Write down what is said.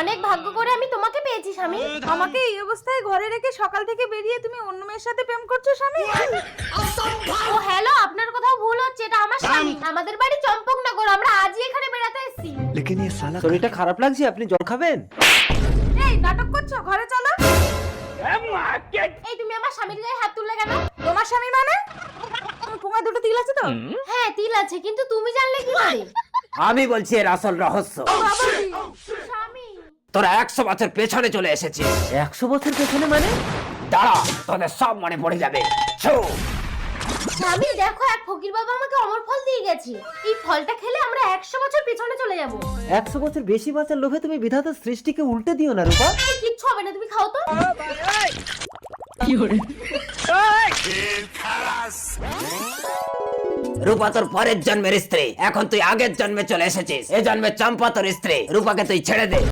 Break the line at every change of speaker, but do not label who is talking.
অনেক ভাগ্য করে আমি তোমাকে পেয়েছি স্বামী।
আমাকে এই অবস্থায় ঘরে রেখে সকাল থেকে বেরিয়ে তুমি অন্য মেয়ের সাথে প্রেম করছো স্বামী?
ও হ্যালো, আপনার কোথাও ভুল হচ্ছে, এটা আমার স্বামী। আমাদের বাড়ি চম্পকনগর, আমরা আজই এখানে বেড়াতে এসেছি।
শরীরটা খারাপ লাগছে, আপনি জল খাবেন?
এই নাটক করছো, ঘরে চলো।
এই তুমি আমার স্বামীর গায়ে হাত তুললে কেন?
তোমার স্বামী মানে? তোমার দুটো তিল আছে তো?
হ্যাঁ তিল আছে, কিন্তু তুমি জানলে কি করে?
আমি বলছি এর আসল রহস্য।
স্বামী
তোরা 100 বছর পেছনে চলে এসেছিস। 100 বছর পেছনে মানে? দাঁড়া, তোদের সব মনে পড়ে যাবে।
স্বামী দেখো, এক ফকির বাবা আমাকে অমর ফল দিয়ে গেছে। এই ফলটা খেলে আমরা 100 বছর পেছনে চলে যাব।
100 বছর বেশি বাঁচার লোভে তুমি বিধাতার সৃষ্টিকে উল্টে দিও না রূপা।
এই কিচ্ছু হবে না, তুমি খাও তো।
রূপা তোর পরের জন্মের স্ত্রী, এখন তুই আগের জন্মে চলে এসেছিস। এ জন্মে চম্পা তোর স্ত্রী। রূপাকে তুই ছেড়ে দে।